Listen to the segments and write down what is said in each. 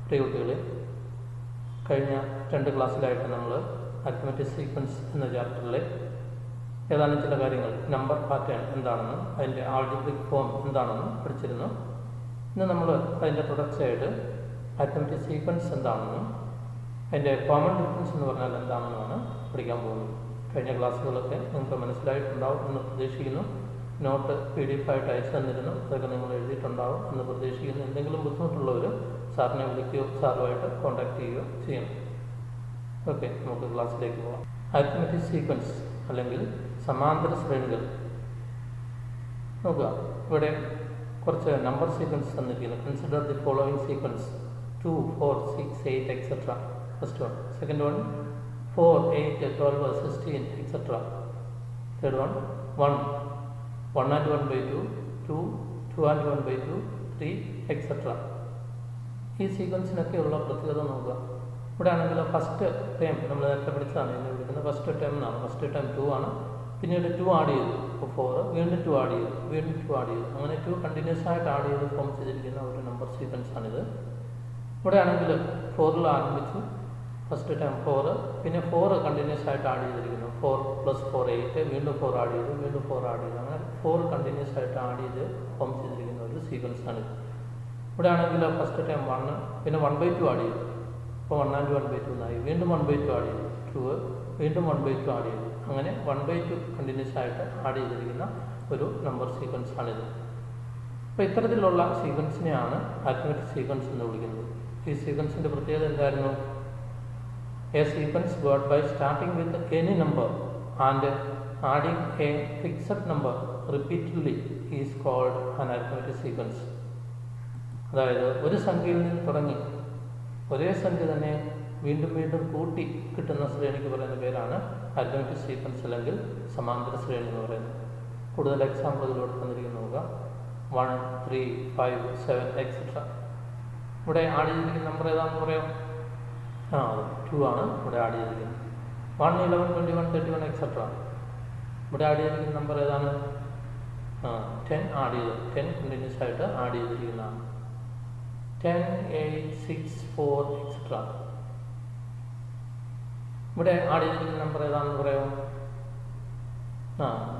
പ്രിയ കുട്ടികളെ, കഴിഞ്ഞ 2 ക്ലാസ്സിലായിട്ട് നമ്മൾ അരിത്മെറ്റിക് സീക്വൻസ് എന്ന ചാപ്റ്ററിലെ ഏതാനും ചില കാര്യങ്ങൾ, നമ്പർ പാറ്റേൺ എന്താണെന്നും അതിൻ്റെ ആൾജിബ്രിക് ഫോം എന്താണെന്നും പഠിച്ചിരുന്നു. ഇന്ന് നമ്മൾ അതിൻ്റെ തുടർച്ചയായിട്ട് അരിത്മെറ്റിക് സീക്വൻസ് എന്താണെന്നും അതിൻ്റെ കോമൺ ഡിഫറൻസ് എന്ന് പറഞ്ഞാൽ എന്താണെന്നുമാണ് പഠിക്കാൻ പോകുന്നത്. കഴിഞ്ഞ ക്ലാസ്സുകളൊക്കെ നിങ്ങൾക്ക് മനസ്സിലായിട്ടുണ്ടാവും എന്ന് പ്രതീക്ഷിക്കുന്നു. നോട്ട് PDF ആയിട്ട് അയച്ചു തന്നിരുന്നു, അതൊക്കെ നിങ്ങൾ എഴുതിയിട്ടുണ്ടാവും എന്ന് പ്രതീക്ഷിക്കുന്നു. എന്തെങ്കിലും ബുദ്ധിമുട്ടുള്ളവർ സാറിനെ വിളിക്കുകയോ സാറുമായിട്ട് കോൺടാക്ട് ചെയ്യുകയോ ചെയ്യണം. ഓക്കെ, നമുക്ക് ക്ലാസ്സിലേക്ക് പോകാം. അരിത്മെറ്റിക് സീക്വൻസ് അല്ലെങ്കിൽ സമാന്തര ശ്രേണികൾ നോക്കുക. ഇവിടെ കുറച്ച് നമ്പർ സീക്വൻസ് തന്നിരിക്കുന്നു. Consider the following sequence 2, 4, 6, 8 etc. First one. Second one 4, 8, 12, 16 etc. Third one 1 and 1/2, 2, 2 and 1/2, 3 etc. ഈ സീക്വൻസിനൊക്കെയുള്ള പ്രത്യേകത നോക്കുക. ഇവിടെ ആണെങ്കിൽ ഫസ്റ്റ് ടൈം നമ്മൾ നേരത്തെ പഠിച്ചതാണ്, എന്നെ വിളിക്കുന്നത് ഫസ്റ്റ് ടൈം എന്നാണ്. ഫസ്റ്റ് ടൈം 2 ആണ്, പിന്നീട് 2 ആഡ് ചെയ്തു, അപ്പോൾ 4, വീണ്ടും 2 ആഡ് ചെയ്തു, വീണ്ടും 2 ആഡ് ചെയ്തു, അങ്ങനെ 2 കണ്ടിന്യൂസ് ആയിട്ട് ആഡ് ചെയ്ത് ഫോം ചെയ്തിരിക്കുന്ന ഒരു നമ്പർ സീക്വൻസാണിത്. ഇവിടെ ആണെങ്കിൽ 4 ആരംഭിച്ചു, ഫസ്റ്റ് ടൈം 4, പിന്നെ 4 കണ്ടിന്യൂസ് ആയിട്ട് ആഡ് ചെയ്തിരിക്കുന്നു. 4 + 4 8, വീണ്ടും 4 ആഡ് ചെയ്തു, വീണ്ടും 4 ആഡ് ചെയ്തു, അങ്ങനെ 4 കണ്ടിന്യൂസ് ആയിട്ട് ആഡ് ചെയ്ത് ഫോം ചെയ്തിരിക്കുന്ന ഒരു സീക്വൻസാണിത്. ഇവിടെ ആണെങ്കിൽ ഫസ്റ്റ് ടൈം 1, പിന്നെ 1/2 ആഡ് ചെയ്തു, അപ്പോൾ 1 and 1/2 എന്നായി, വീണ്ടും 1/2 ആഡ് ചെയ്തു, 2, വീണ്ടും 1/2 ആഡ് ചെയ്തു, അങ്ങനെ 1/2 കണ്ടിന്യൂസ് ആയിട്ട് ആഡ് ചെയ്തിരിക്കുന്ന ഒരു നമ്പർ സീക്വൻസാണിത്. അപ്പോൾ ഇത്തരത്തിലുള്ള സീക്വൻസിനെയാണ് അരിത്മെറ്റിക് സീക്വൻസ് എന്ന് വിളിക്കുന്നത്. ഈ സീക്വൻസിൻ്റെ പ്രത്യേകത എന്തായിരുന്നു? A sequence got by starting with any number and adding a fixed number repeatedly is called an arithmetic sequence. അതായത് ഒരു സംഖ്യയിൽ നിന്ന് തുടങ്ങി ഒരേ സംഖ്യ തന്നെ വീണ്ടും വീണ്ടും കൂട്ടി കിട്ടുന്ന ശ്രേണിക്ക് പറയുന്ന പേരാണ് അരിത്മെറ്റിക് സീക്വൻസ് അല്ലെങ്കിൽ സമാന്തര ശ്രേണി എന്ന് പറയുന്നത്. കൂടുതൽ എക്സാമ്പിളുകളോട് തന്നിരിക്കുന്നു നോക്കുക. 1, 3, 5, 7 etc. ഇവിടെ ആഡ് ചെയ്തിരിക്കുന്ന നമ്പർ ഏതാണെന്ന് പറയാം? 2 ആണ് ഇവിടെ ആഡ് ചെയ്തിരിക്കുന്നത്. 1, 11, 21, 31 etc. ഇവിടെ ആഡ് ചെയ്തിരിക്കുന്ന നമ്പർ ഏതാണ്? 10 ആഡ് ചെയ്ത്, 10 കണ്ടിന്യൂസ് ആയിട്ട് ആഡ് ചെയ്തിരിക്കുന്നതാണ്. 10, 8, 6, 4 etc. ഇവിടെ ആഡ് ചെയ്തിരിക്കുന്ന നമ്പർ ഏതാണെന്ന് പറയാമോ?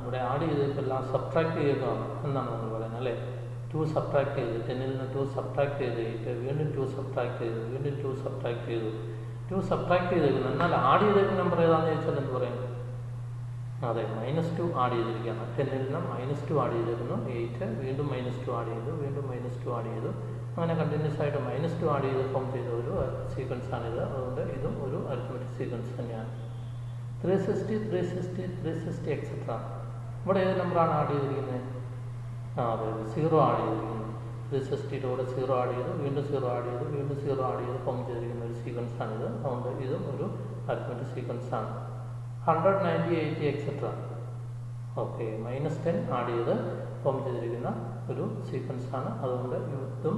ഇവിടെ ആഡ് ചെയ്തിട്ടെല്ലാം സബ്ട്രാക്ട് ചെയ്യുക എന്നാണ് നമ്മൾ പറയുന്നത് അല്ലേ. 2 സബ്ട്രാക്ട് ചെയ്ത്, 10ൽ നിന്ന് 2 സബ്ട്രാക്ട് ചെയ്ത് 8, വീണ്ടും 2 സബ്ട്രാക്ട് ചെയ്തു, വീണ്ടും 2 സബ്ട്രാക്ട് ചെയ്തു, 2 സബ്ട്രാക്ട് ചെയ്തേക്കുന്നു. എന്നാൽ ആഡ് ചെയ്തേക്കുന്ന നമ്പർ ഏതാണെന്ന് ചോദിച്ചാൽ എന്ത് പറയും? അതെ, -2 ആഡ് ചെയ്തിരിക്കുകയാണ്. 10ൽ നിന്ന് -2 ആഡ് ചെയ്തിരുന്നു, 8, വീണ്ടും -2 ആഡ് ചെയ്തു, വീണ്ടും -2 ആഡ് ചെയ്തു, അങ്ങനെ കണ്ടിന്യൂസ് ആയിട്ട് -2 ആഡ് ചെയ്ത് ഫോം ചെയ്ത ഒരു സീക്വൻസാണിത്. അതുകൊണ്ട് ഇതും ഒരു അരിത്മെറ്റിക് സീക്വൻസ് തന്നെയാണ്. 360, 360, 360 etc. ഇവിടെ ഏത് നമ്പറാണ് ആഡ് ചെയ്തിരിക്കുന്നത്? അതെ, 0 ആഡ് ചെയ്തിരിക്കുന്നു. 360യുടെ കൂടെ 0 ആഡ് ചെയ്തു, വീണ്ടും 0 ആഡ് ചെയ്തു, വീണ്ടും 0 ആഡ് ചെയ്ത് ഫോം ചെയ്തിരിക്കുന്ന ഒരു സീക്വൻസാണിത്. അതുകൊണ്ട് ഇതും ഒരു അരിത്മെറ്റിക് സീക്വൻസാണ്. 100, 90, 80 etc. ഓക്കെ, -10 ആഡ് ചെയ്ത് ഫോം ചെയ്തിരിക്കുന്ന ഒരു സീക്വൻസാണ്. അതുകൊണ്ട് ഇതും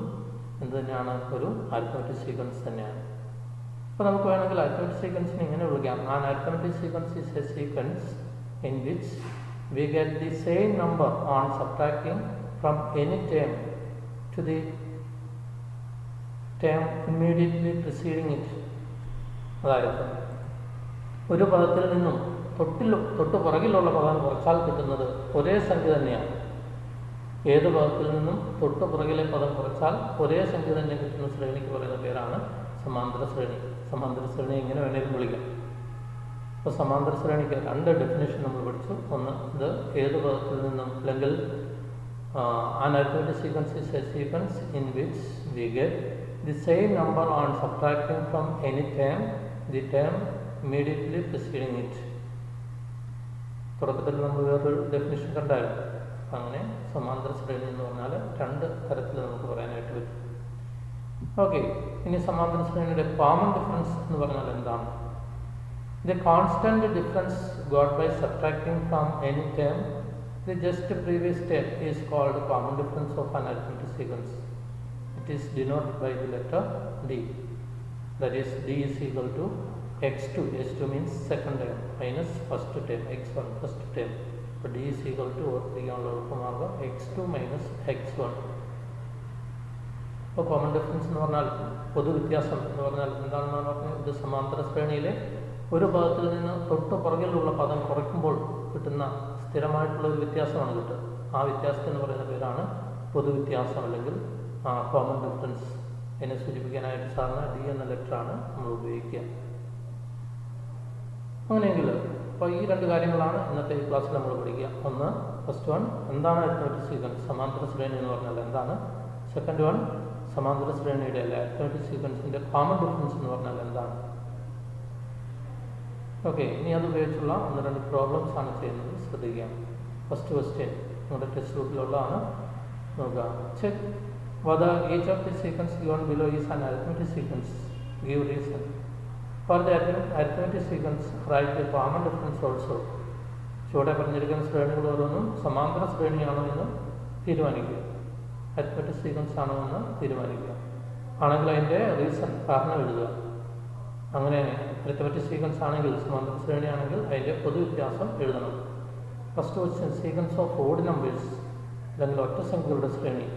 എന്ത് തന്നെയാണ്? ഒരു അരിത്മെറ്റിക് സീക്വൻസ് തന്നെയാണ്. അപ്പോൾ നമുക്ക് വേണമെങ്കിൽ അരിത്മെറ്റിക് സീക്വൻസിനെ ഇങ്ങനെ വിളിക്കാം. An arithmetic sequence is A sequence in which we get the same number on subtracting from any term to the term immediately preceding it. അതായത് ഒരു പദത്തിൽ നിന്നും തൊട്ട് പുറകിലുള്ള പദം കുറച്ചാൽ കിട്ടുന്നത് ഒരേ സംഖ്യ തന്നെയാണ്. ഏത് പദത്തിൽ നിന്നും തൊട്ട് പുറകിലെ പദം കുറച്ചാൽ ഒരേ സംഖ്യ തന്നെ കിട്ടുന്ന ശ്രേണിക്ക് പറയുന്ന പേരാണ് സമാന്തര ശ്രേണി. സമാന്തര ശ്രേണി എങ്ങനെ വേണമെങ്കിലും വിളിക്കാം. അപ്പോൾ സമാന്തര ശ്രേണിക്ക് 2 ഡെഫിനേഷൻ നമ്മൾ പഠിച്ചു. ഒന്ന്, ഇത് ഏത് പദത്തിൽ നിന്നും, അല്ലെങ്കിൽ an arithmetic sequence is a sequence in which we get the same number on subtracting from any term, the term immediately preceding it. തുടക്കത്തിൽ നമ്മൾ വേറൊരു ഡെഫിനേഷൻ കണ്ടായിരുന്നു. അങ്ങനെ സമാന്തര ശ്രേണി എന്ന് പറഞ്ഞാൽ 2 തരത്തിൽ നമുക്ക് പറയാനായിട്ട് പറ്റും. ഓക്കെ, ഇനി സമാന്തര ശ്രേണിയുടെ കോമൺ ഡിഫറൻസ് എന്ന് പറഞ്ഞാൽ എന്താണ്? The constant difference got by subtracting from any term the just previous term is called common difference of an arithmetic sequence. It is denoted by the letter D. That is, D is equal to x2. x2 means second term minus first term, x1 first term. So D is equal to x2 minus x1. അപ്പോൾ common difference എന്ന് പറഞ്ഞാൽ പൊതുവ്യത്യാസം എന്ന് പറഞ്ഞാൽ എന്താണെന്ന് പറഞ്ഞാൽ ഇത് സമാന്തര ശ്രേണിയിലെ ഒരു പദത്തിൽ നിന്ന് തൊട്ട് പുറകിലുള്ള പദം കുറയ്ക്കുമ്പോൾ കിട്ടുന്ന സ്ഥിരമായിട്ടുള്ള ഒരു വ്യത്യാസമാണ് കിട്ടുക. ആ വ്യത്യാസത്തിന് പറയുന്ന പേരാണ് പൊതുവ്യത്യാസം അല്ലെങ്കിൽ കോമൺ ഡിഫറൻസ്. അതിനെ സൂചിപ്പിക്കാനായിട്ട് സാറിന് ഡി എന്ന ലെറ്ററാണ് നമ്മൾ ഉപയോഗിക്കുക. അങ്ങനെയെങ്കിൽ അപ്പോൾ ഈ രണ്ട് കാര്യങ്ങളാണ് ഇന്നത്തെ ഈ ക്ലാസ്സിൽ നമ്മൾ പഠിക്കുക. ഒന്ന്, ഫസ്റ്റ് വൺ, എന്താണ് അരിത്മെറ്റിക് സീക്വൻസ്, സമാന്തര ശ്രേണി എന്ന് പറഞ്ഞാൽ എന്താണ്. സെക്കൻഡ് വൺ, സമാന്തര ശ്രേണിയുടെ അല്ലെ അരിത്മെറ്റിക് സീക്വൻസിൻ്റെ കോമൺ ഡിഫറൻസ് എന്ന് പറഞ്ഞാൽ എന്താണ്. ഓക്കെ, ഇനി അത് ഉപയോഗിച്ചുള്ള ഒന്ന് രണ്ട് പ്രോബ്ലംസ് ആണ് ചെയ്യുന്നത്, ശ്രദ്ധിക്കാം. ഫസ്റ്റ് ക്വസ്റ്റ്യൻ നമ്മുടെ ടെക്സ്റ്റ് ബുക്കിലുള്ളതാണ്, നോക്കുക. Check whether each of the sequence given below is an arithmetic sequence. Give reason. For the arithmetic sequence, write the common difference also. ചുവടെ പറഞ്ഞിരിക്കുന്ന ശ്രേണികൾ ഓരോന്നും സമാന്തര ശ്രേണിയാണോ എന്ന് തീരുമാനിക്കുക. അരിത്മെറ്റിക് സീക്വൻസ് ആണോ എന്ന് തീരുമാനിക്കുക. ആണെങ്കിൽ അതിൻ്റെ റീസൺ, കാരണം എഴുതുക. അങ്ങനെ അരിത്മെറ്റിക് സീക്വൻസ് ആണെങ്കിൽ, സമാന്തര ശ്രേണിയാണെങ്കിൽ അതിൻ്റെ പൊതുവ്യത്യാസം എഴുതണം. First question, sequence of odd numbers അല്ലെങ്കിൽ ഒറ്റ സംഖ്യകളുടെ ശ്രേണി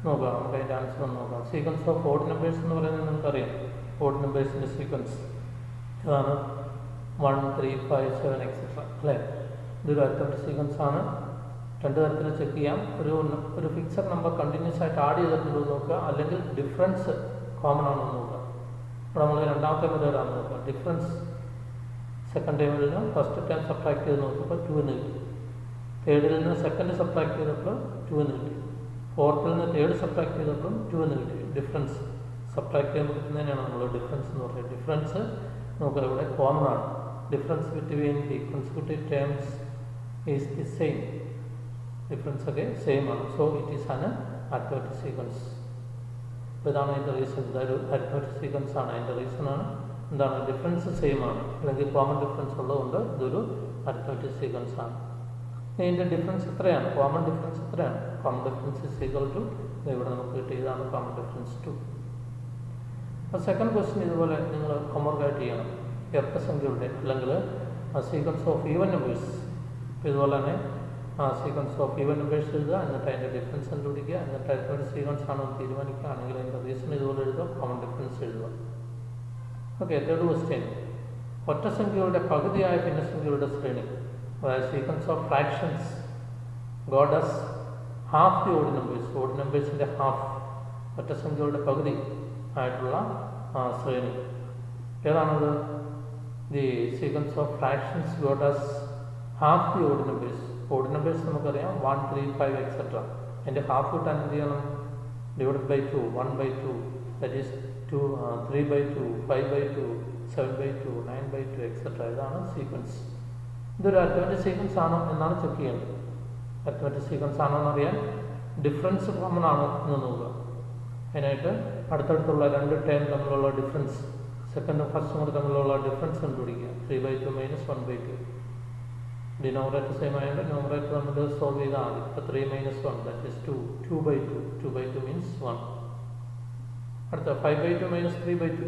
നോക്കാം. നമുക്ക് അതിൻ്റെ ആൻസർ ഒന്ന് നോക്കാം. സീക്വൻസ് ഓഫ് ഓഡ് നമ്പേഴ്സ് എന്ന് പറയുന്നത് നമുക്കറിയാം. ഓഡ് നമ്പേഴ്സിൻ്റെ സീക്വൻസ് അതാണ് 1, 3, 5, 7 എക്സെട്ര അല്ലേ. ഇതൊരു അരിത്മെറ്റിക് സീക്വൻസ് ആണ്. രണ്ട് തരത്തിൽ ചെക്ക് ചെയ്യാം. ഒരു ഫിക്സഡ് നമ്പർ കണ്ടിന്യൂസ് ആയിട്ട് ആഡ് ചെയ്തിട്ടുണ്ടോ നോക്കുക, അല്ലെങ്കിൽ ഡിഫറൻസ് കോമൺ ആണോ നോക്കുക. ഇവിടെ നമ്മൾ രണ്ടാമത്തെ മെത്തേഡാണ് നോക്കുക. ഡിഫറൻസ് സെക്കൻഡ് ടൈമിൽ നിന്ന് ഫസ്റ്റ് ടൈം സബ്ട്രാക്ട് ചെയ്ത് നോക്കിയപ്പോൾ 2 എന്ന് കിട്ടി. തേർഡിൽ നിന്ന് സെക്കൻഡ് സബ്ട്രാക്ട് ചെയ്തപ്പോൾ 2 എന്ന് കിട്ടി. ഫോർത്തിൽ നിന്ന് തേർഡ് സബ്ട്രാക്ട് ചെയ്തപ്പോൾ 2 എന്ന് കിട്ടി. ഡിഫറൻസ് സബ്ട്രാക്ട് ചെയ്യുമ്പോൾ കിട്ടുന്നതിനാണ് നമ്മൾ ഡിഫറൻസ് എന്ന് പറയുന്നത്. ഡിഫറൻസ് നോക്കുക, ഇവിടെ കോമൺ ആണ്. Difference between the consecutive terms is the same. Difference ഒക്കെ സെയിം ആണ്. So it is an arithmetic sequence. അപ്പോൾ ഇതാണ് അതിൻ്റെ റീസൺ. ഇതൊരു അരിത്മെറ്റിക് സീക്വൻസ് ആണ്. അതിൻ്റെ റീസൺ ആണ് എന്താണ്, ഡിഫറൻസ് സെയിം ആണ്, അല്ലെങ്കിൽ കോമൺ ഡിഫറൻസ് ഉള്ളതുകൊണ്ട് ഇതൊരു അരിത്മെറ്റിക് സീക്വൻസ് ആണ്. ഇതിൻ്റെ ഡിഫറൻസ് എത്രയാണ്, കോമൺ ഡിഫറൻസ് എത്രയാണ്? Common difference is equal to, ഇവിടെ നമുക്ക് കിട്ടിയതാണ് കോമൺ ഡിഫറൻസ് 2. അപ്പോൾ സെക്കൻഡ് ക്വസ്റ്റ്യൻ ഇതുപോലെ നിങ്ങൾ ഹോംവർക്കായിട്ട് ചെയ്യണം. ഇരട്ട സംഖ്യകളുടെ അല്ലെങ്കിൽ സീക്വൻസ് ഓഫ് ഈവൻ നമ്പേഴ്സ്. അപ്പോൾ ഇതുപോലെ തന്നെ സീക്വൻസ് ഓഫ് ഈവൻ നമ്പേഴ്സ് എഴുതുക, എന്നിട്ട് അതിൻ്റെ ഡിഫറൻസ് കണ്ടുപിടിക്കുക, എന്നിട്ട് അരിത്മെറ്റിക് സീക്വൻസ് ആണോ തീരുമാനിക്കുക. ആണെങ്കിൽ അതിൻ്റെ റീസൺ ഇതുപോലെ എഴുതുക, കോമൺ ഡിഫറൻസ് എഴുതുക. ഓക്കെ, തേർഡ് ക്വസ്റ്റ്യൻ, ഒറ്റ സംഖ്യകളുടെ പകുതിയായ ഭിന്നസംഖ്യകളുടെ ശ്രേണി, അതായത് sequence of fractions got as half the odd numbers. Odd നമ്പേഴ്സിൻ്റെ ഹാഫ്, ഒറ്റ സംഖ്യകളുടെ പകുതി ആയിട്ടുള്ള ശ്രേണി ഏതാണത്? The sequence of fractions got as half the odd numbers. Odd numbers നമുക്കറിയാം 1, 3, 5 എക്സെട്ര. അതിൻ്റെ ഹാഫ് കിട്ടാൻ എന്ത് ചെയ്യണം? Divide by 2, 1/2, that is 3/2, 5/2, 7/2, 9/2 etcetera. ഇതാണ് സീക്വൻസ്. ഇതൊരു അരിത്മെറ്റിക് സീക്വൻസ് ആണോ എന്നാണ് ചെക്ക് ചെയ്യേണ്ടത്. അരിത്മെറ്റിക് സീക്വൻസ് ആണോ എന്നറിയാൻ ഡിഫറൻസ് കോമൺ ആണോ എന്ന് നോക്കുക. അതിനായിട്ട് അടുത്തടുത്തുള്ള രണ്ട് ടേം തമ്മിലുള്ള ഡിഫറൻസ്, സെക്കൻഡും ഫസ്റ്റും കൂടെ തമ്മിലുള്ള ഡിഫറൻസ് കണ്ടുപിടിക്കുക. 3/2 - 1/2. ഡിനോമിനേറ്റർ സെയിം ആയതുകൊണ്ട് ന്യൂമറേറ്റർ തമ്മിൽ സോൾവ് ചെയ്താൽ മതി. ഇപ്പോൾ 3 - 1 ദാറ്റ് ഈസ് 2. 2/2. 2/2 മീൻസ് 1. അടുത്ത 5/2 - 3/2,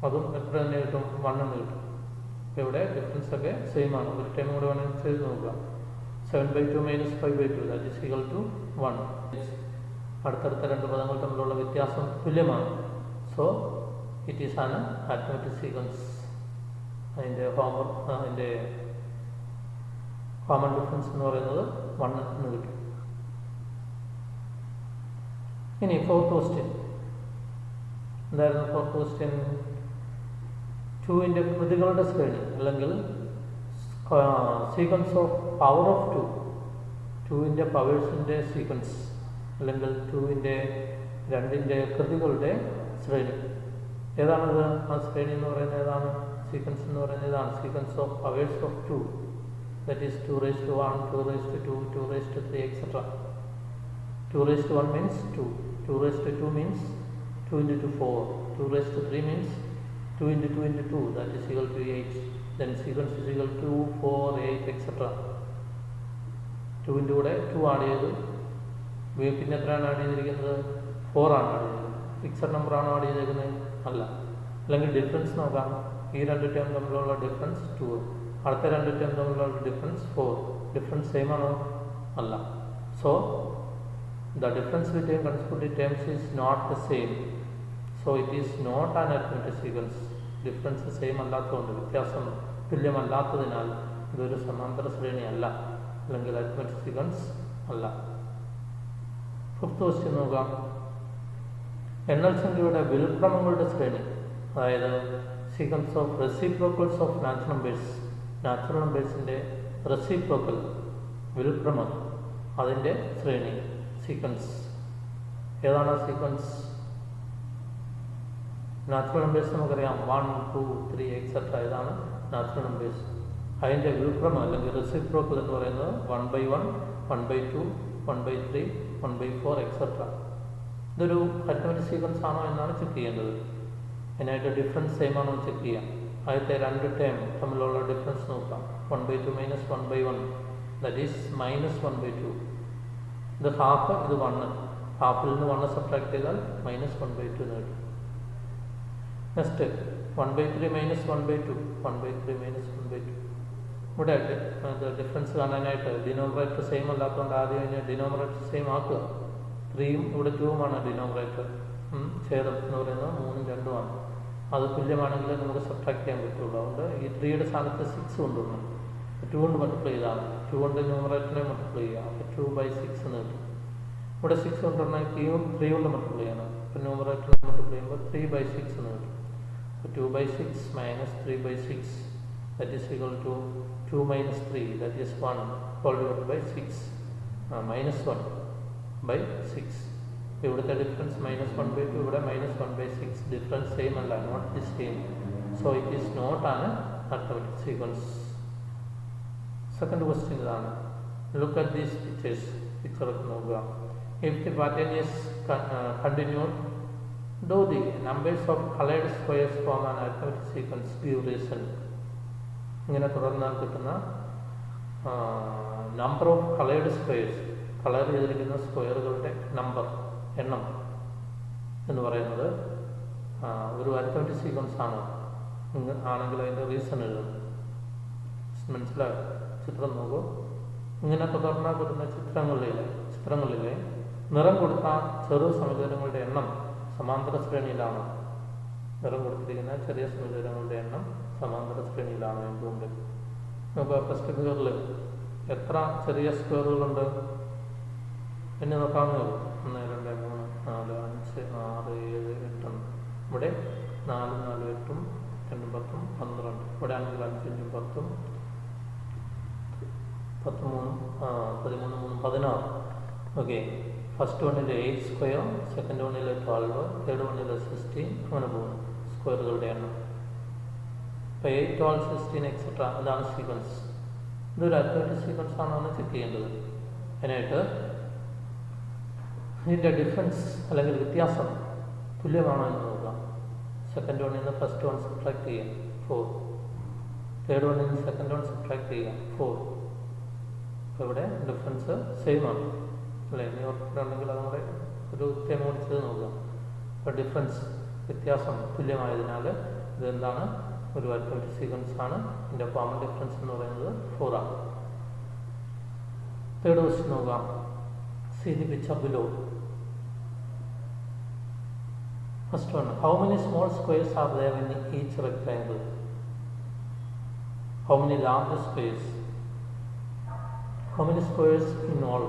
അതും എത്ര തന്നെ കിട്ടും? 1 എന്ന് കിട്ടും. ഇവിടെ ഡിഫറൻസ് ഒക്കെ സെയിം ആണ്. ഒരു ടൈം കൂടെ വേണമെങ്കിൽ ചെയ്ത് നോക്കുക. 7/2 - 5/2 ദാറ്റ് ഈസ് ഈക്വൽ ടു 1. അടുത്തടുത്ത രണ്ട് പദങ്ങൾ തമ്മിലുള്ള വ്യത്യാസം തുല്യമാണ്. So it is an arithmetic sequence. അതിൻ്റെ കോമൺ ഡിഫറൻസ് എന്ന് പറയുന്നത് 1 എന്ന് കിട്ടും. ഇനി ഫോർത്ത് ക്വസ്റ്റ്യൻ എന്തായിരുന്നു? ഫോർത്ത് ക്വസ്റ്റ്യൻ 2ൻ്റെ കൃതികളുടെ ശ്രേണി അല്ലെങ്കിൽ സീക്വൻസ് ഓഫ് പവർ ഓഫ് 2. 2ൻ്റെ പവേഴ്സിൻ്റെ സീക്വൻസ് അല്ലെങ്കിൽ 2ൻ്റെ കൃതികളുടെ ശ്രേണി ഏതാണത്? ആ ശ്രേണി എന്ന് പറയുന്നത് ഏതാണ്? സീക്വൻസ് എന്ന് പറയുന്നത് ഏതാണ്? Sequence of powers of 2, that is 2/1, 2/2, 2/3 etcetera. 2/1 means 2, 2/2 means 2 × 2 4, 2/3 means 2 × 2 × 2, that is equal to 8. Then sequence is equal to 2, 4, 8 etc. 2 ൻ്റെ കൂടെ 2 ആഡ് ചെയ്തു. പിന്നെ എത്രയാണ് ആഡ് ചെയ്തിരിക്കുന്നത്? 4 ആണ് ആഡ് ചെയ്തത്. ഫിക്സഡ് നമ്പർ ആണോ ആഡ് ചെയ്തേക്കുന്നത്? അല്ല. അല്ലെങ്കിൽ ഡിഫറൻസ് നോക്കാം. ഈ രണ്ട് ടേം തമ്മിലുള്ള ഡിഫറൻസ് 2, അടുത്ത രണ്ട് ടേം തമ്മിലുള്ള ഡിഫറൻസ് 4. ഡിഫറൻസ് സെയിം ആണോ? അല്ല. So the difference between consecutive terms is not the same, so it is not an arithmetic sequence. Difference same അല്ലാത്തതുകൊണ്ട്, വ്യത്യാസം തുല്യമല്ലാത്തതിനാൽ ഇതൊരു സമാന്തര ശ്രേണി അല്ല, അല്ലെങ്കിൽ arithmetic sequence അല്ല. ഫിഫ്ത്ത് ക്വസ്റ്റ്യൻ നോക്കാം. എണ്ണൽ സംഖ്യയുടെ വിൽക്രമങ്ങളുടെ ശ്രേണി, അതായത് sequence of reciprocals of natural numbers, natural നമ്പേഴ്സിൻ്റെ റെസിപ്രോക്കൽ വിൽക്രമം, അതിൻ്റെ ശ്രേണി സീക്വൻസ്. ഏതാണ് സീക്വൻസ്? നാച്ചുറൽ നമ്പേഴ്സ് നമുക്കറിയാം 1, 2, 3 എക്സെട്ര, ഇതാണ് നാച്ചുറൽ നമ്പേഴ്സ്. അതിൻ്റെ വിൽക്രമം അല്ലെങ്കിൽ റെസിപ്രോക്കൽ എന്ന് പറയുന്നത് 1/1, 1/2, 1/3, 1/4 എക്സെട്ര. ഇതൊരു അരിത്മെറ്റിക് സീക്വൻസ് ആണോ എന്നാണ് ചെക്ക് ചെയ്യേണ്ടത്. അതിനായിട്ട് ഡിഫറൻസ് സെയിം ആണോ ചെക്ക് ചെയ്യാം. ആദ്യത്തെ രണ്ട് ടേം തമ്മിലുള്ള ഡിഫറൻസ് നോക്കാം. 1/2 - 1/1, ദാറ്റ് ഈസ് -1/2. ഇത് ഹാഫ്, ഇത് 1. ഹാഫിൽ നിന്ന് 1 സബ്ട്രാക്ട് ചെയ്താൽ -1/2 എന്ന് കിട്ടും. നെക്സ്റ്റ് 1/3 - 1/2, 1/3 - 1/2. ഇവിടെ ഡിഫറൻസ് കാണാനായിട്ട് ഡിനോമിനേറ്റർ സെയിം അല്ലാത്തതുകൊണ്ട് ആദ്യം അതിനെ ഡിനോമിനേറ്റർ സെയിം ആക്കുക. 3ഉം ഇവിടെ 2ഉമാണ് ഡിനോമിനേറ്റർ. ഛേദം എന്ന് പറയുന്നത് 3ഉം 2ഉമാണ്. അത് തുല്യമാണെങ്കിൽ നമുക്ക് സബ്ട്രാക്ട് ചെയ്യാൻ പറ്റുള്ളൂ. അതുകൊണ്ട് ഈ 3യുടെ സ്ഥാനത്ത് 6 കൊണ്ടുവരണം. 2 കൊണ്ട് മൾട്ടിപ്ലൈ ചെയ്താണ്, 2 കൊണ്ട് ന്യൂമറേറ്ററിനെ മൾട്ടിപ്ലൈ ചെയ്യുക. അപ്പോൾ 2/6 എന്ന് കിട്ടും. ഇവിടെ 6 കൊണ്ടുവരണം, 3 കൊണ്ട് മൾട്ടിപ്ലൈ ചെയ്യണം. അപ്പോൾ ന്യൂമറേറ്ററിനെ മൾട്ടിപ്ലൈ ചെയ്യുമ്പോൾ 3/6 എന്ന് കിട്ടും. അപ്പോൾ 2/6 - 3/6, that is equal to 2 - 3, that is 1, whole divided by 6, -1/6. ഇവിടുത്തെ ഡിഫറൻസ് -1/2, ഇവിടെ -1/6. ഡിഫറൻസ് സെയിം അല്ല, not the same. So it is not an arithmetic sequence. Second question ഇതാണ്. Look at these pictures. പിക്ചറൊക്കെ നോക്കുക. If the pattern is continued, do the numbers of colored squares form an arithmetic sequence? Give reason. ഇങ്ങനെ തുടർന്നാൽ കിട്ടുന്ന number of coloured squares, colour ചെയ്തിരിക്കുന്ന സ്ക്വയറുകളുടെ എണ്ണം എന്ന് പറയുന്നത് ഒരു അരിത്മെറ്റിക് സീക്വൻസ് ആണോ ആണെങ്കിൽ അതിൻ്റെ റീസൺ എഴുതും. മനസ്സിലായോ? ചിത്രം നോക്കൂ. ഇങ്ങനെ തുടർന്നാൽ കിട്ടുന്ന ചിത്രങ്ങളിലെ നിറം കൊടുത്ത ചെറു സമചതുരങ്ങളുടെ എണ്ണം സമാന്തര ശ്രേണിയിലാണോ? നിറം കൊടുത്തിരിക്കുന്ന ചെറിയ സമചതുരങ്ങളുടെ എണ്ണം സമാന്തര ശ്രേണിയിലാണോ? എന്തുകൊണ്ട്? നമുക്ക് ഫസ്റ്റ് ഫിഗറിൽ എത്ര ചെറിയ സ്ക്വയറുകളുണ്ട് എന്നെ നോക്കാവുന്നേ ഉള്ളൂ. 1, 2, 3, 4, 5, 6, 7, 8. ഇവിടെ 4, 4, 8, 2, 10, 12. ഇവിടെ ആണെങ്കിൽ 5, 5, 10, 13, 16. ഓക്കെ. ഫസ്റ്റ് വണ്ണിൽ 8 സ്ക്വയർ, സെക്കൻഡ് വണ്ണിൽ 12, തേർഡ് വണ്ണിൽ 16, അങ്ങനെ പോകും സ്ക്വയറുകളുടെ എണ്ണം. ഇപ്പോൾ 8, 12, 16 എക്സെട്ര, ഇതാണ് സീക്വൻസ്. ഇതൊരു അരിത്മെറ്റിക് സീക്വൻസ് ആണോ എന്ന് ചെക്ക് ചെയ്യേണ്ടത്. അതിനായിട്ട് ഇതിൻ്റെ ഡിഫറൻസ് അല്ലെങ്കിൽ വ്യത്യാസം തുല്യമാണോ എന്ന് നോക്കാം. സെക്കൻഡ് വണ്ണിൽ നിന്ന് ഫസ്റ്റ് വൺ സബ്ട്രാക്ട് ചെയ്യാം, 4. തേർഡ് വണ്ണിൽ നിന്ന് സെക്കൻഡ് വൺ സബ്ട്രാക്ട് ചെയ്യാം, 4. അപ്പോൾ ഇവിടെ ഡിഫറൻസ് സെയിം ആണ് അല്ലേ? ഇനി ഓർക്കുന്നുണ്ടെങ്കിൽ അതുകൂടെ ഒരു വ്യത്യാസം കൂടി ചെയ്ത് നോക്കാം. അപ്പോൾ ഡിഫറൻസ് വ്യത്യാസം തുല്യമായതിനാൽ ഇതെന്താണ്? ഒരു അരിത്മെറ്റിക് സീക്വൻസ് ആണ്. ഇതിൻ്റെ കോമൺ ഡിഫറൻസ് എന്ന് പറയുന്നത് 4 ആണ്. തേർഡ് ക്വസ്റ്റ്യൻ നോക്കാം. See the picture below. First one, how many small squares are there in each rectangle? How many large squares? How many squares in all?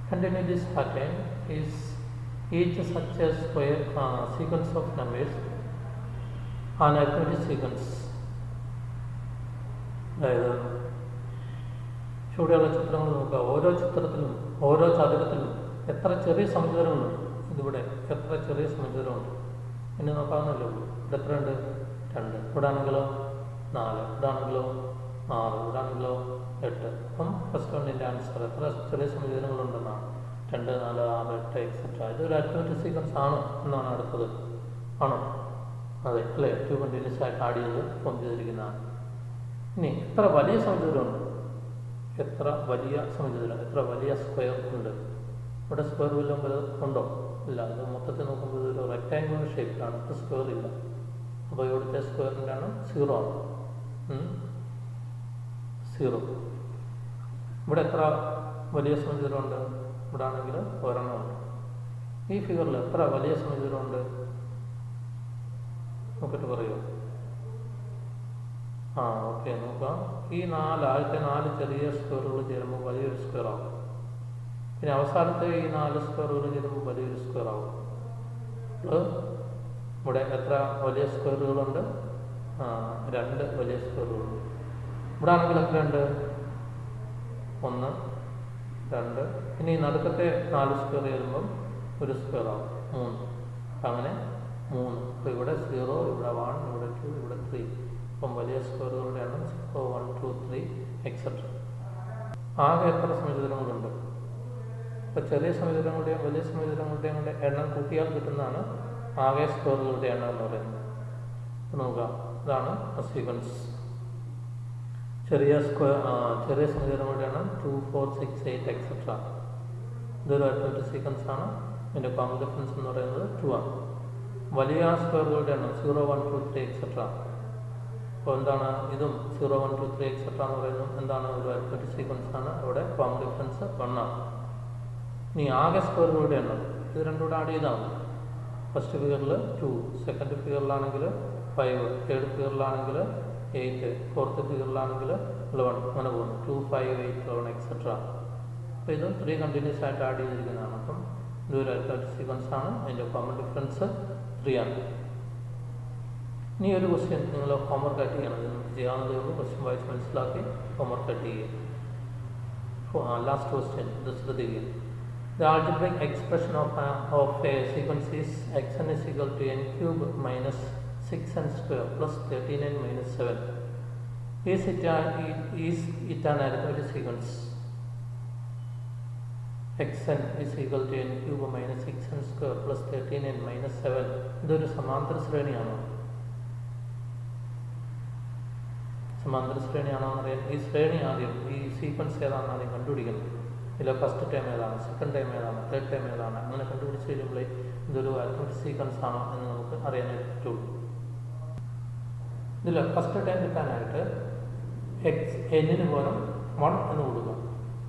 Continue this pattern. Is each such a square sequence of numbers an arithmetic sequence? അതായത് ചുവടെയുള്ള ചിത്രങ്ങൾ നോക്കുക. ഓരോ ചിത്രത്തിലും ഓരോ ചതുരത്തിലും എത്ര ചെറിയ സമചതുരങ്ങളുണ്ട്. ഇതിവിടെ എത്ര ചെറിയ സമചതുരമുണ്ട് എന്നെ നോക്കാവുന്നല്ലോ. ഇവിടെ എത്രയുണ്ട്? 2. ഇവിടെ ആണെങ്കിലോ 4, ഇവിടെ ആണെങ്കിലോ 6, ഇവിടെ ആണെങ്കിലോ 8. അപ്പം ഫസ്റ്റ് വണ്ണിൻ്റെ ആൻസർ എത്ര ചെറിയ സമചതുരങ്ങളുണ്ടെന്നാണ്. 2, 4, 6, 8 എക്സെട്ര. ഇതൊരു അരിത്മെറ്റിക് സീക്വൻസ് ആണ് എന്നാണ് അടുത്തത്. ആണോ? അതെ അല്ലേ? 2 കണ്ടിന്യൂസ് ആയിട്ട് ആഡ് ചെയ്ത് ഫോം ചെയ്തിരിക്കുന്നതാണ്. ഇനി എത്ര വലിയ സമചതുരമുണ്ട്? എത്ര വലിയ സമചതുരം, എത്ര വലിയ സ്ക്വയർ ഉണ്ട്? ഇവിടെ സ്ക്വയർ വല്ലതും ഉണ്ടോ? ഇല്ല. ഇത് മൊത്തത്തിൽ നോക്കുമ്പോൾ ഇതൊരു റെക്ടാങ്കുലർ ഷേപ്പിലാണ്, ഇപ്പോൾ സ്ക്വയർ ഇല്ല. അപ്പോൾ ഇവിടുത്തെ സ്ക്വയറിൻ്റെ ആണ് 0 ആണ്. 0. ഇവിടെ എത്ര വലിയ സമചതുരമുണ്ട്? ഇവിടെ ആണെങ്കിൽ ഒരെണ്ണമുണ്ട്. ഈ ഫിഗറിൽ എത്ര വലിയ സമചതുരമുണ്ട് നോക്കിയിട്ട് പറയുമോ? ഓക്കെ, നോക്കാം. ഈ ആദ്യത്തെ 4 ചെറിയ സ്ക്വയറുകൾ ചേരുമ്പോൾ വലിയൊരു സ്ക്വയർ ആവും. പിന്നെ അവസാനത്തെ ഈ 4 സ്ക്വയറുകൾ ചേരുമ്പോൾ വലിയൊരു സ്ക്വയർ ആവും. ഇവിടെ എത്ര വലിയ സ്ക്വയറുകളുണ്ട്? 2 വലിയ സ്ക്വയറുകളുണ്ട്. ഇവിടെ ആണെങ്കിൽ എത്രയുണ്ട്? 1, 2. പിന്നെ ഈ നടുക്കത്തെ 4 സ്ക്വയർ ചേരുമ്പം ഒരു സ്ക്വയർ ആവും, 3. അങ്ങനെ 3. അപ്പോൾ ഇവിടെ 0, ഇവിടെ 1, ഇവിടെ 2, ഇവിടെ 3. അപ്പം വലിയ സ്ക്വയറുകളുടെ എണ്ണം 0, 1, 2, 3 എക്സെട്ര. ആകെ എത്ര സമചതുരങ്ങളുണ്ട്? ഇപ്പോൾ ചെറിയ സമചതുരങ്ങളുടെയും വലിയ സമചതുരങ്ങളുടെയും കൂടെ എണ്ണം കൂട്ടിയാൽ കിട്ടുന്നതാണ് ആകെ സ്ക്വയറുകളുടെ എണ്ണം എന്ന് പറയുന്നത്. നോക്കാം, ഇതാണ് സീക്വൻസ്. ചെറിയ സമചതുരങ്ങളുടെ എണ്ണം 2, 4, 6, 8 എക്സെട്ര. ഇതൊരു അരിത്മെറ്റിക് സീക്വൻസ് ആണ്. ഇതിൻ്റെ കോമൺ ഡിഫറൻസ് എന്ന് പറയുന്നത് 2 ആണ്. വലിയ സ്ക്വയറുകളുടെ എണ്ണം 0, 1, 2, 3 എക്സെട്ര. അപ്പോൾ എന്താണ് ഇതും 0, 1, 2, 3 എക്സെട്ര എന്ന് പറയുന്നത്? എന്താണ്? ഒരു അരിത്മെറ്റിക് സീക്വൻസ് ആണ്. അവിടെ കോമൺ ഡിഫറൻസ് 1 ആണ്. ഇനി ആകെ സ്ക്വയറുകളുടെ എണ്ണം ഇത് രണ്ടും കൂടെ ആഡ് ചെയ്താൽ മതി. ഫസ്റ്റ് ഫിഗറിൽ 2, സെക്കൻഡ് ഫിഗറിലാണെങ്കിൽ 5, തേർഡ് ഫിഗറിലാണെങ്കിൽ 8, ഫോർത്ത് ഫിഗറിലാണെങ്കിൽ 11. അങ്ങനെ പോകുന്നു. 2, 5, 8, 11 എക്സെട്ര. അപ്പോൾ ഇത് 3 കണ്ടിന്യൂസ് ആയിട്ട് ആഡ് ചെയ്തിരിക്കുന്നതാണ്. അപ്പം ഇതൊരു അരിത്മെറ്റിക് സീക്വൻസ് ആണ്. അതിൻ്റെ കോമൺ ഡിഫറൻസ് 3 ആണ്. ഇനി ഒരു ക്വസ്റ്റ്യൻ നിങ്ങൾ ഹോംവർക്ക് ആയിട്ട് ചെയ്യണം. നിങ്ങൾക്ക് ചെയ്യാവുന്നതേ ഉള്ളൂ. ക്വസ്റ്റ്യൻ വായിച്ച് മനസ്സിലാക്കി ഹോംവർക്ക് ആയിട്ട് ചെയ്യുക. ലാസ്റ്റ് ക്വസ്റ്റ്യൻ ഇത് ശ്രദ്ധിക്കുക. The algebraic expression of a sequence is xn is equal to n cube minus 6n square plus 13n minus 7. Is it an arithmetic sequence? xn is equal to n cube minus 6n square plus 13n minus 7. ഇതൊരു സമാന്തര ശ്രേണിയാണോ? സമാന്തര ശ്രേണിയാണോ എന്നറിയാൻ ഈ ശ്രേണി ആദ്യം, ഈ sequence ഏതാണെന്ന് ആദ്യം കണ്ടുപിടിക്കണം. ഇതിൽ ഫസ്റ്റ് ടൈം ഏതാണ്, സെക്കൻഡ് ടൈം ഏതാണ്, തേർഡ് ടൈം ഏതാണ്, അങ്ങനെ കണ്ടുപിടിച്ച് കഴിയുമ്പോഴേ ഇതൊരു അരിത്മെറ്റിക് സീക്വൻസ് ആണോ എന്ന് നമുക്ക് അറിയാനായിട്ട് പറ്റുള്ളൂ. ഇതിൽ ഫസ്റ്റ് ടൈം കിട്ടാനായിട്ട് എന്നിന് പകരം 1 എന്ന് കൊടുക്കുക.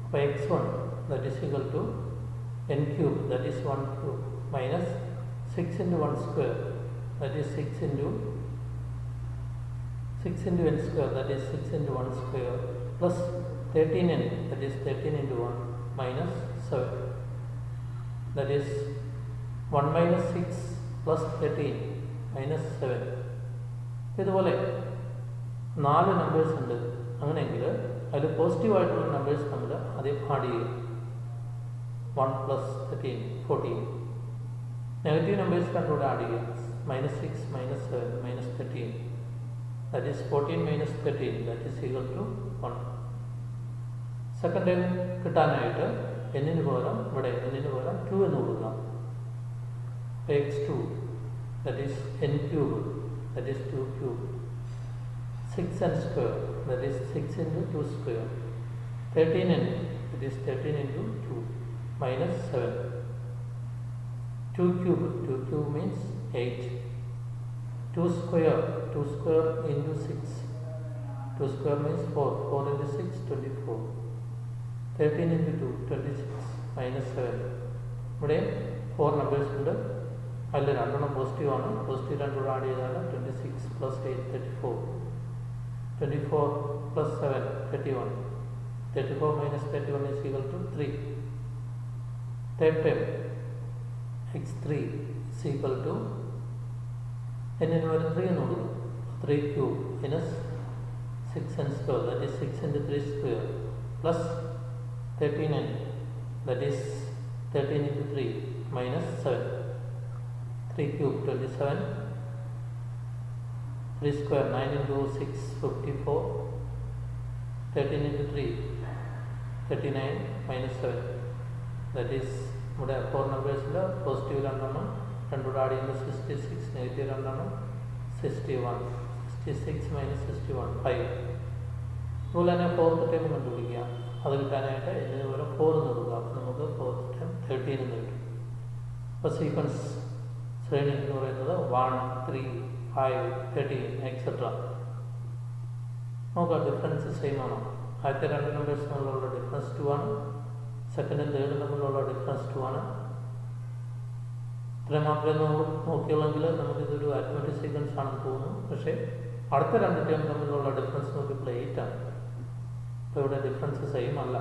അപ്പോൾ x1 that is equal to n cube that is 1 cube minus 6 into 1 square that is 6 into n square that is 6 into 1 square plus 13n that is 13 into 1 minus 7 that is 1 minus 6 plus 13 minus 7. ഇതുപോലെ 4 numbers ഉണ്ട്. അങ്ങനെയെങ്കിൽ അതിൽ പോസിറ്റീവായിട്ടുള്ള numbers തമ്മിൽ ആദ്യം add ചെയ്യുക. 1 plus 13 14. Negative numbers രണ്ടുകൂടെ add ചെയ്യുക. minus 6 minus 7 minus 13 that is 14 minus 13 that is equal to 1. Second time കിട്ടാനായിട്ട് എന്നിന് പകരം ഇവിടെ എന്നിന് പകരം 2 എന്ന് കൊടുക്കാം. x2 that is n cube that is 2 cube 6n square that is 6 into 2 square 13n that is 13 into 2 minus 7. 2 cube means 8. 2 square into 6. 2 square means 4. 4 into 6 24. 13 into 2 26 minus 7. ഇവിടെ 4 numbers ഉണ്ട്. അതിൽ 2 എണ്ണം പോസിറ്റീവ് ആണ്. പോസിറ്റീവ് 2 കൂടെ add ചെയ്താൽ 26 plus 8 34. 24 plus 7 31. 34 minus 31 is equal to 3. Third term x3 is equal to എന്നിന് വരും 3 എന്ന് കൊടുക്കും. 3 cube minus 6n square that is 6 into 3 square plus 13n that is 13 into 3 minus 7. 3 cube 27. 3 square 9 into 6 54. 13 into 3 39 minus 7 that is ഇവിടെ 4 നമ്പേഴ്സിൽ positive 2 എണ്ണം രണ്ടുകൂടെ add ചെയ്യുമ്പോൾ 66 negative 2 എണ്ണം 61. 66 minus 61 5. അതുപോലെ തന്നെ ഫോർത്ത് ടൈം കണ്ടുപിടിക്കുക. അത് കിട്ടാനായിട്ട് ഇതിന് പകരം 4 എന്ന് കൊടുക്കുക. അപ്പോൾ നമുക്ക് ഫോർത്ത് ടൈം 13 എന്ന് കിട്ടും. അപ്പോൾ സീക്വൻസ് ശ്രേണി എന്ന് പറയുന്നത് 1 3 5 13 എക്സെട്ര. നോക്കാം ഡിഫറൻസ് സെയിം ആണോ. ആദ്യത്തെ 2 നമ്പേഴ്സ് തമ്മിലുള്ള ഡിഫറൻസ് 2 ആണ്. സെക്കൻഡും തേർഡും തമ്മിലുള്ള ഡിഫറൻസ് 2 ആണ്. ഇത്രയും മാത്രമേ നോക്കിയുള്ളെങ്കിൽ നമുക്കിതൊരു അരിത്മെറ്റിക് സീക്വൻസ് ആണെന്ന് തോന്നുന്നു. പക്ഷേ അടുത്ത രണ്ട് ടേം തമ്മിലുള്ള ഡിഫറൻസ് നോക്കിയപ്പോൾ 8 ആണ്. അപ്പോൾ ഇവിടെ ഡിഫറൻസ് സെയിം അല്ല.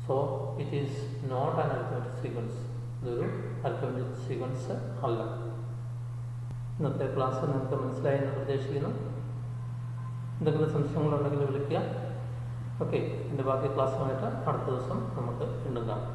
So it is not an arithmetic sequence. ഇതൊരു അരിത്മെറ്റിക് സീക്വൻസ് അല്ല. ഇന്നത്തെ ക്ലാസ് നിങ്ങൾക്ക് മനസ്സിലായി എന്ന് പ്രതീക്ഷിക്കുന്നു. എന്തെങ്കിലും സംശയങ്ങളുണ്ടെങ്കിൽ വിളിക്കുക. ഓക്കെ, ഇതിൻ്റെ ബാക്കി ക്ലാസ്സുമായിട്ട് അടുത്ത ദിവസം നമുക്ക് വീണ്ടും കാണാം.